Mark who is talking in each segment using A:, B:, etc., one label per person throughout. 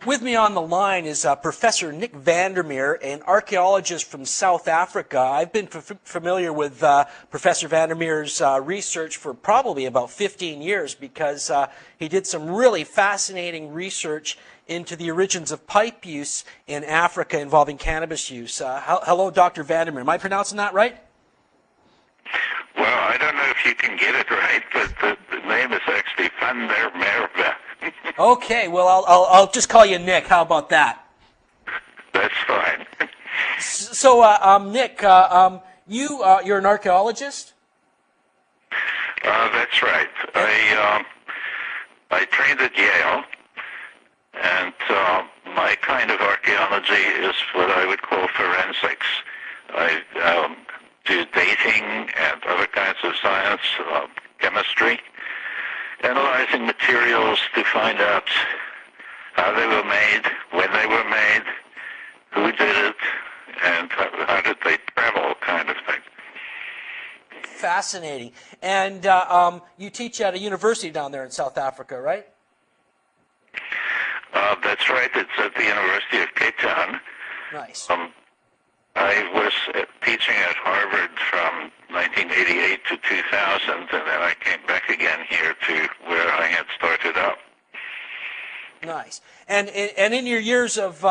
A: With me on the line is Professor Nick Vandermeer, an archaeologist from South Africa. I've been familiar with Professor Vandermeer's research for probably about 15 years because he did some really fascinating research into the origins of pipe use in Africa involving cannabis use. Hello, Dr. Vandermeer. Am I pronouncing that right?
B: Well, I don't know if you can get it right, but the name is actually Van der Merwe.
A: Okay, well, I'll just call you Nick. How about that?
B: That's fine.
A: So, Nick, you're an archaeologist?
B: That's right. I trained at Yale, and my kind of archaeology is what I would call forensics. I do dating and other kinds of science, chemistry, analyzing materials to find out how they were made, when they were made, who did it, and how did they travel, kind of thing.
A: Fascinating. And you teach at a university down there in South Africa, right?
B: That's right. It's at the University of Cape Town.
A: Nice.
B: I was teaching at Harvard from 1988 to 2000, and then I came back again here to where I had started out.
A: Nice. And in your years of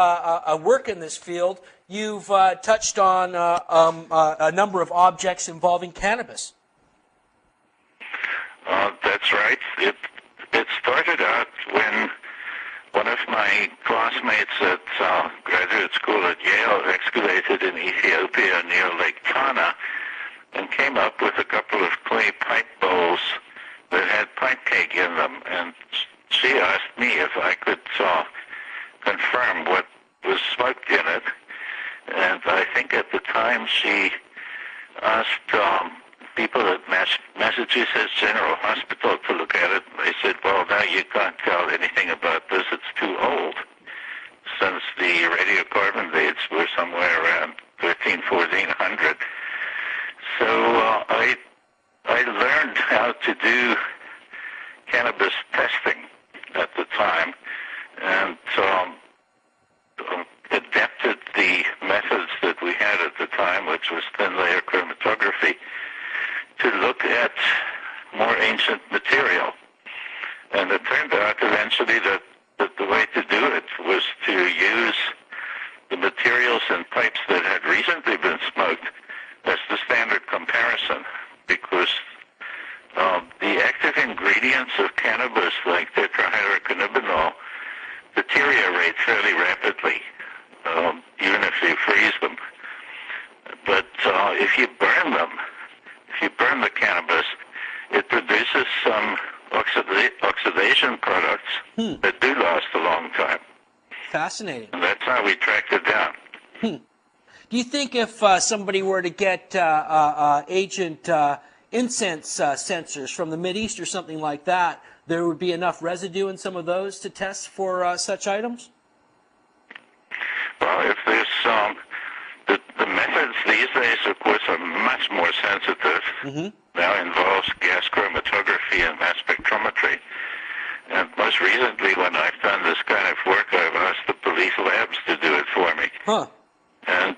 A: work in this field, you've touched on a number of objects involving cannabis.
B: That's right. It started out when one of my classmates at graduate school at Yale excavated in Ethiopia near Lake Tana and came up with a couple of clay pipe bowls that had pipe cake in them. And she asked me if I could confirm what was smoked in it. And I think at the time she asked people at Massachusetts General Hospital to look at it. They said, well, now you can't tell anything about this. It's too old, since the radiocarbon dates were somewhere around 1400. So I learned how to do cannabis testing at the time, and adapted the methods that we had at the time, which was thin layer chromatography, to look at more ancient material. And it turned out eventually that the way to do it was to use the materials and pipes that had recently been smoked as the standard comparison, because the active ingredients of cannabis, like tetrahydrocannabinol, deteriorate fairly rapidly, even if you freeze them. But if you burn them, if you burn the cannabis, it produces some oxidation products that do last a long time.
A: Fascinating.
B: And that's how we tracked it down.
A: Do you think if somebody were to get ancient incense sensors from the Mideast or something like that, there would be enough residue in some of those to test for such items?
B: Well, if there's the methods these days, of course, are much more sensitive. Now involves gas chromatography and mass spectrometry. And most recently, when I've done this kind of work, I've asked the police labs to do it for me. And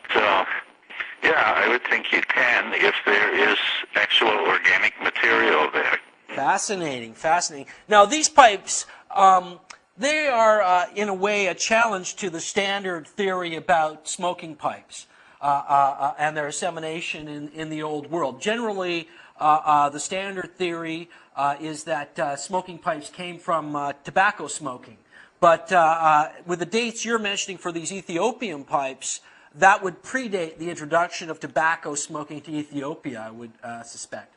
B: yeah, I would think you can if there is actual organic material there.
A: Fascinating, fascinating. Now, these pipes, they are, in a way, a challenge to the standard theory about smoking pipes and their dissemination in the old world. Generally, the standard theory is that smoking pipes came from tobacco smoking. But with the dates you're mentioning for these Ethiopian pipes, that would predate the introduction of tobacco smoking to Ethiopia, I would suspect.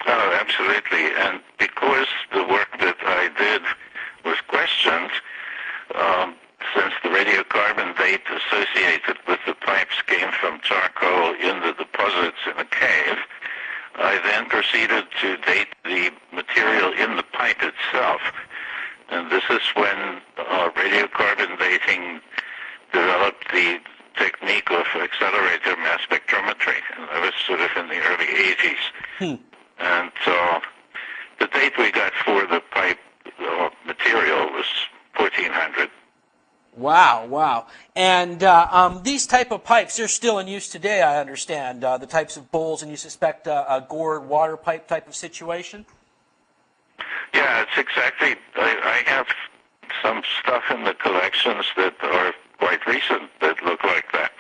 B: Oh, absolutely. And because the work that I did was questioned, since the radiocarbon date associated with the pipes came from charcoal in the deposits in a cave, I then proceeded to date the material in the pipe itself. And this is when radiocarbon dating developed the technique of accelerator mass spectrometry. And that was sort of in the early 80s. And the date we got for the pipe material was 1400.
A: Wow, wow. And these type of pipes, they're still in use today, I understand, the types of bowls, and you suspect a gourd water pipe type of situation?
B: Yeah, it's exactly. I have some stuff in the collections that are quite recent that look like that.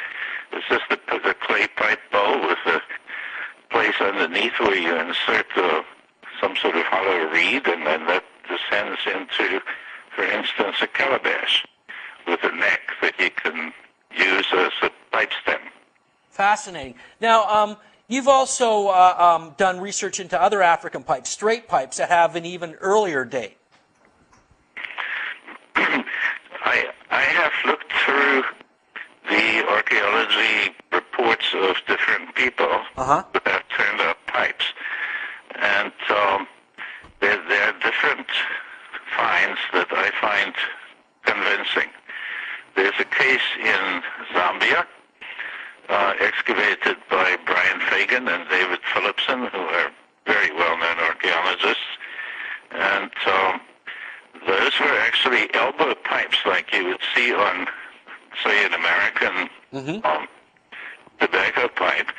B: It's just the clay pipe bowl with a place underneath where you insert some sort of hollow reed, and then that descends into, for instance, a calabash with a neck that you can use as a pipe stem.
A: Fascinating. Now, you've also done research into other African pipes, straight pipes that have an even earlier date.
B: I have looked through the archaeology reports of different people that have turned up pipes, and there are different finds that I find convincing. There's a case in Zambia, excavated by Brian Fagan and David Phillipson, who are very well-known archaeologists, and those were actually elbow pipes like you would see on, say, an American tobacco pipe.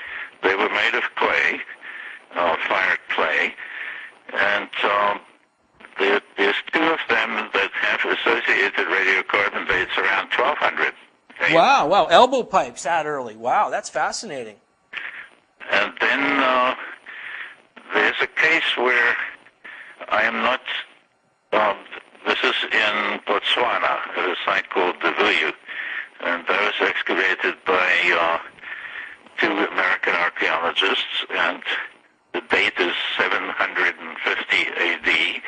B: They were made of clay, fired clay, and there's two of them that have associated radiocarbon dates around 1200. Okay?
A: Wow, wow, elbow pipes that early. Wow, that's fascinating.
B: And then there's a case where I am not, this is in Botswana, at a site called Davuyu, and that was excavated by two American archaeologists, and the date is 750 AD,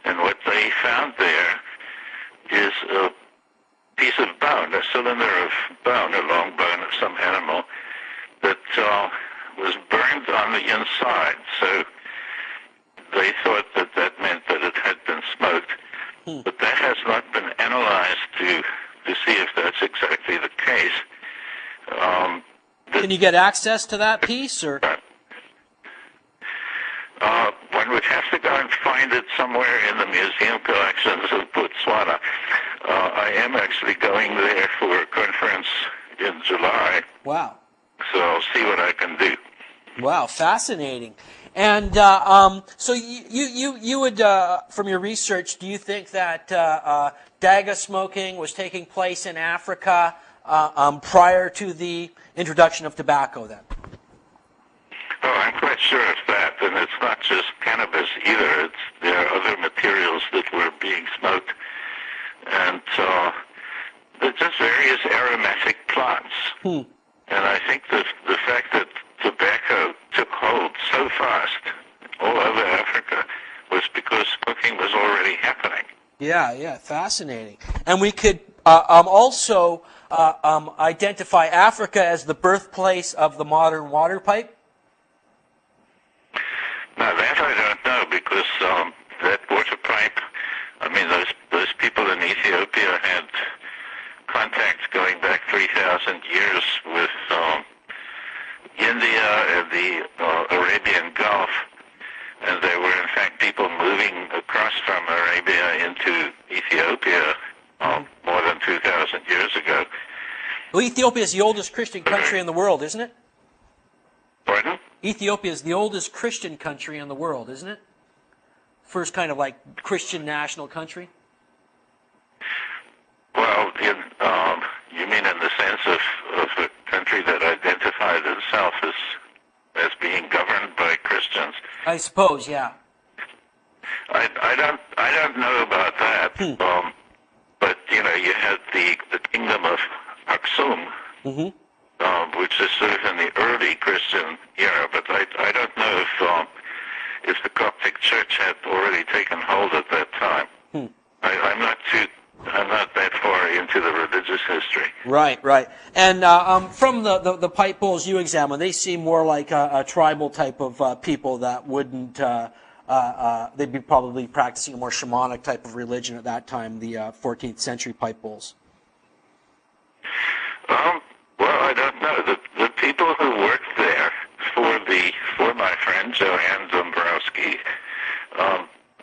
B: and what they found there is a piece of bone, a cylinder of bone, a long bone of some animal, that was burned on the inside. So they thought that that meant that it had been smoked, but that has not been analyzed to see if that's exactly the case.
A: Can you get access to that piece, or?
B: One would have to go and find it somewhere in the museum collections of Botswana. I am actually going there for a conference in July.
A: Wow.
B: So I'll see what I can do.
A: Wow, fascinating. And so you would, from your research, do you think that daga smoking was taking place in Africa prior to the introduction of tobacco then?
B: Oh, I'm quite sure of that, and it's not just cannabis either. There are other materials that were being smoked, and they're just various aromatic plants. And I think that the fact that tobacco took hold so fast all over Africa was because smoking was already happening.
A: Yeah, fascinating. And we could also identify Africa as the birthplace of the modern water pipe?
B: Now that I don't know, because that water pipe, I mean, those people in Ethiopia had contacts going back 3,000 years with India and the Arabian Gulf, and there were in fact people moving across from Arabia into Ethiopia more than 2,000 years ago.
A: Well, Ethiopia is the oldest Christian country in the world, isn't it?
B: Pardon?
A: Ethiopia is the oldest Christian country in the world, isn't it? First kind of like Christian national country?
B: Well, you mean in the sense of a country that identified itself as being governed by Christians?
A: I suppose, yeah.
B: I don't know about that. But you know, you had the kingdom of Aksum, which is sort of in the early Christian era. But I don't know if the Coptic Church had already taken hold at that time. I'm not that far into the religious history.
A: Right. And from the pipe bowls you examine, they seem more like a tribal type of people that wouldn't, they'd be probably practicing a more shamanic type of religion at that time, the 14th century pipe bowls.
B: Well, I don't know. The people who worked there for my friend Joanne Dombrowski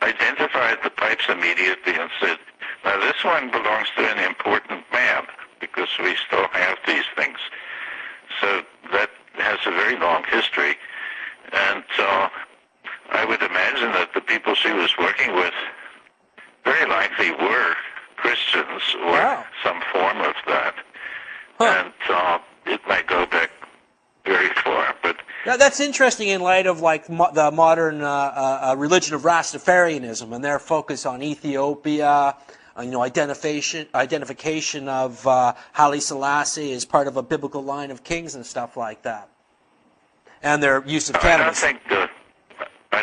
B: identified the pipes immediately and said, now this one belongs to an important man. some form of that.
A: Huh.
B: And it might go back very far. But
A: Now, that's interesting in light of like the modern religion of Rastafarianism and their focus on Ethiopia, identification of Haile Selassie as part of a biblical line of kings and stuff like that, and their use of cannabis.
B: I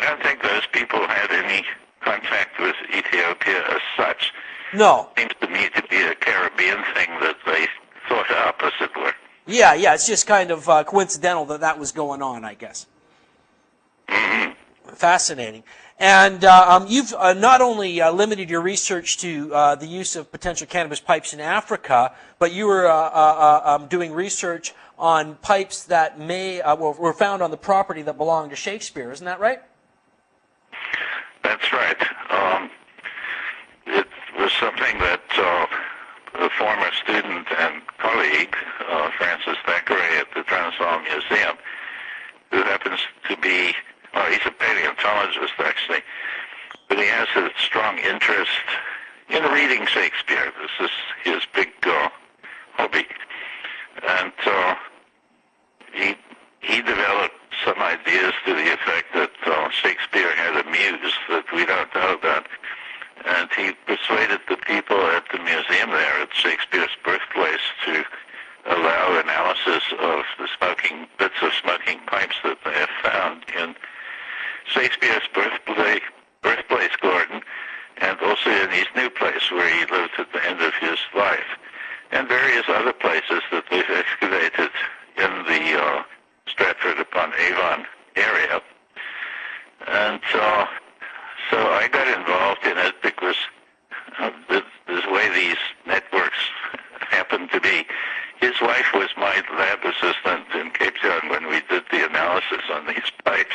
B: don't think those people had any contact with Ethiopia as such.
A: No.
B: It seems to me to be a Caribbean thing that they thought up, as it were.
A: Yeah, it's just kind of coincidental that was going on, I guess.
B: Mm-hmm.
A: Fascinating. And you've not only limited your research to the use of potential cannabis pipes in Africa, but you were doing research on pipes that were found on the property that belonged to Shakespeare. Isn't that right?
B: That's right. It was something that a former student and colleague, Francis Thackeray at the Transvaal Museum, who happens to be, he's a paleontologist actually, but he has a strong interest in reading Shakespeare. This is his big hobby. And he developed some ideas to the effect that Shakespeare had a muse that we don't know about. And he persuaded the people at the museum there at Shakespeare's birthplace to allow analysis of the bits of smoking pipes that they have found in Shakespeare's birthplace garden, and also in his new place where he lived at the end of his life, and various other places that they've excavated in the Stratford-upon-Avon area. And so I got involved in it because the way these networks happen to be. His wife was my lab assistant in Cape Town when we did the analysis on these pipes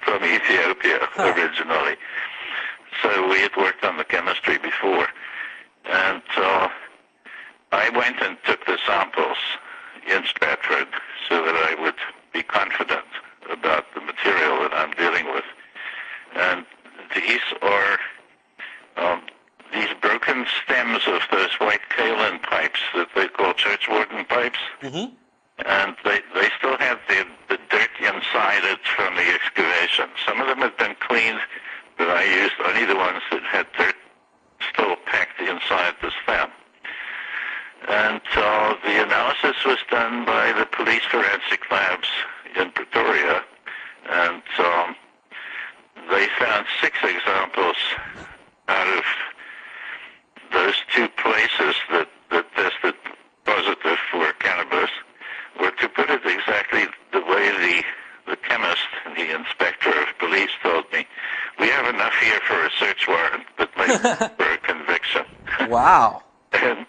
B: from Ethiopia originally. So we had worked on the chemistry before. And I went and took the samples in Stratford so that I would be confident about the material that I'm dealing with. And these are these broken stems of those white kaolin pipes that they call churchwarden pipes. Mm-hmm. And they still have the dirt inside it from the excavation. Some of them have been cleaned, but I used only the ones that had dirt still packed inside the stem. And the analysis was done by the police forensic labs in Pretoria, and they found 6 examples out of those 2 places that tested positive for cannabis. Were, to put it exactly the way the chemist, the inspector of police told me, we have enough here for a search warrant, but maybe for a conviction.
A: Wow.
B: And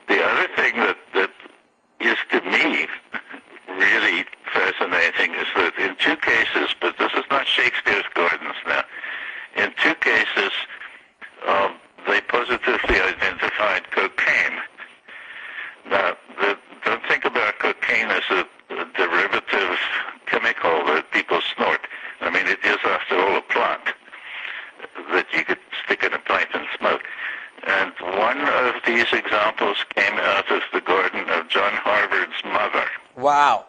B: the other thing that is to me really fascinating is that in 2 cases, but this is not Shakespeare's gardens now, in 2 cases they positively identified cocaine. Now, don't think about cocaine as a derivative chemical that people snort. I mean, it is, after all, a plant that you could stick in a pipe and smoke. And one of these examples came out of the garden of John Harvard's mother.
A: Wow.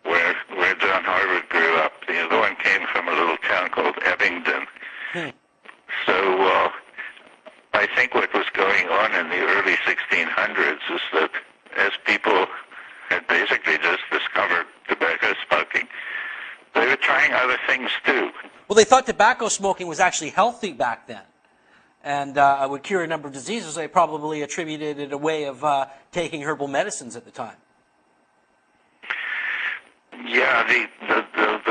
B: Where John Harvard grew up. The other one came from a little town called Abingdon. So I think what was going on in the early 1600s is that as people had basically just discovered tobacco smoking, they were trying other things too.
A: Well, they thought tobacco smoking was actually healthy back then, and would cure a number of diseases. They probably attributed it a way of taking herbal medicines at the time.
B: Yeah, the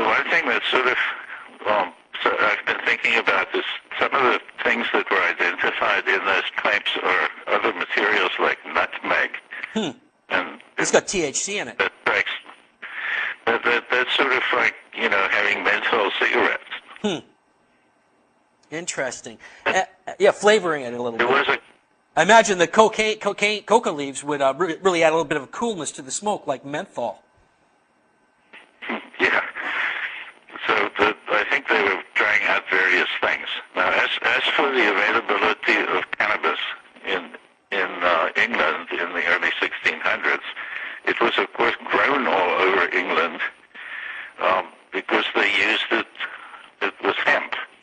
B: one thing that sort of so I've been thinking about is some of the things that were identified in those pipes are other materials like nutmeg. And
A: it's got THC in it.
B: That's sort of like, having menthol cigarettes.
A: Interesting. Yeah, flavoring it a little
B: There
A: bit.
B: was
A: I imagine the coca leaves would really add a little bit of a coolness to the smoke, like menthol.
B: Yeah. So I think they were trying out various things. Now, as for the availability of cannabis in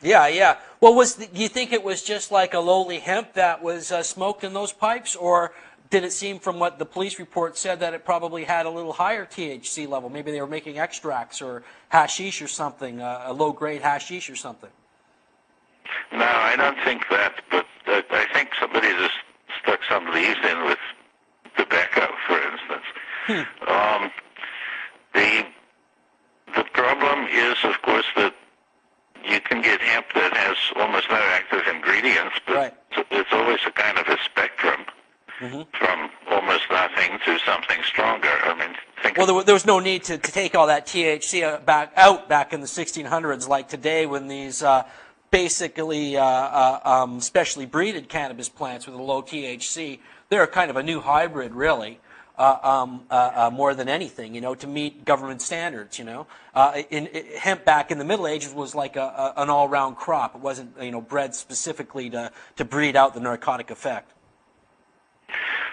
A: Yeah, yeah. Well, do you think it was just like a lowly hemp that was smoked in those pipes, or did it seem from what the police report said that it probably had a little higher THC level? Maybe they were making extracts or hashish or something, a low-grade hashish or something.
B: No, I don't think that, but I think somebody just stuck some leaves in with tobacco, for instance. The problem is, of course, that you can get hemp that has almost no active ingredients, but
A: right.
B: It's always a kind of a spectrum from almost nothing to something stronger. I mean,
A: well, there was no need to take all that THC back in the 1600s, like today, when these basically specially breeded cannabis plants with a low THC, they're kind of a new hybrid, really. More than anything, to meet government standards, hemp back in the Middle Ages was like an all-round crop. It wasn't, bred specifically to breed out the narcotic effect.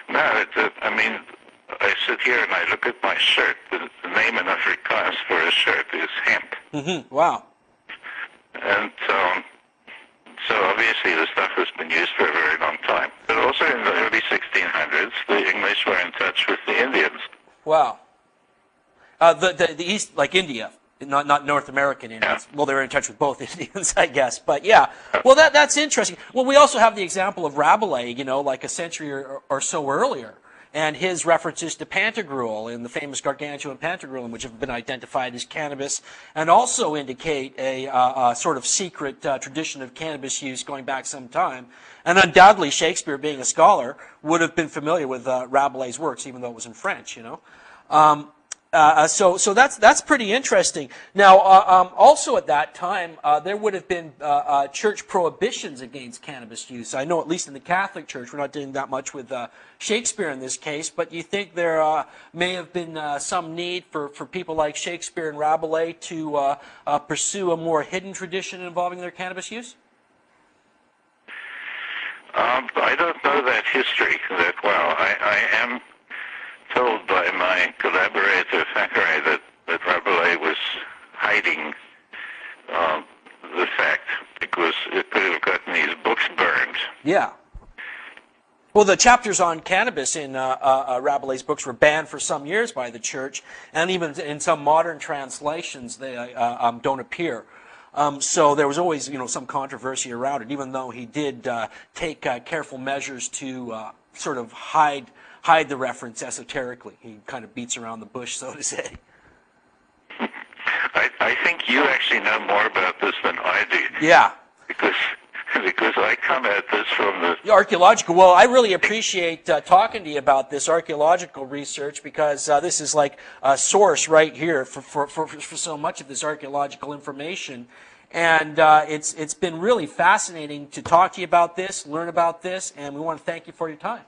B: No, I sit here and I look at my shirt. The name in Afrikaans for a shirt is hemp.
A: Wow.
B: And so obviously the stuff has been used for a very long time. But also in the early 1600s, the English were in touch with the Indians.
A: Wow. The East, like India, not North American Indians. Yeah. Well, they were in touch with both Indians, I guess. But yeah, well, that's interesting. Well, we also have the example of Rabelais, like a century or so earlier, and his references to Pantagruel in the famous Gargantuan Pantagruel, which have been identified as cannabis, and also indicate a sort of secret tradition of cannabis use going back some time. And undoubtedly, Shakespeare, being a scholar, would have been familiar with Rabelais' works, even though it was in French, So that's pretty interesting. Now, also at that time, there would have been church prohibitions against cannabis use. I know, at least in the Catholic Church, we're not doing that much with Shakespeare in this case, but you think there may have been some need for people like Shakespeare and Rabelais to pursue a more hidden tradition involving their cannabis use?
B: I don't know that history that well. I am told by my collaborator Thackeray that Rabelais was hiding the fact because it could have gotten his books burned.
A: Yeah. Well, the chapters on cannabis in Rabelais' books were banned for some years by the church, and even in some modern translations they don't appear. So there was always, some controversy around it, even though he did take careful measures to sort of hide the reference esoterically. He kind of beats around the bush, so to say.
B: I think you actually know more about this than I do.
A: Yeah.
B: Because I come at this from the
A: archaeological. Well, I really appreciate talking to you about this archaeological research, because this is like a source right here for so much of this archaeological information. And it's been really fascinating to talk to you about this, learn about this, and we want to thank you for your time.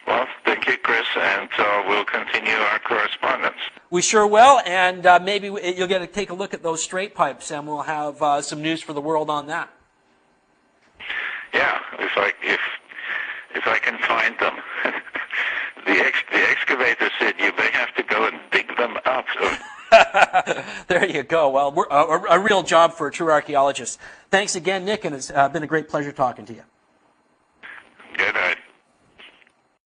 B: Well, thank you, Chris, and we'll continue our correspondence.
A: We sure will, and maybe you'll get to take a look at those straight pipes, and we'll have some news for the world on that.
B: Yeah, if I can find them. The excavator said you may have to go and dig them up.
A: There you go. Well, a real job for a true archaeologist. Thanks again, Nick, and it's been a great pleasure talking to you.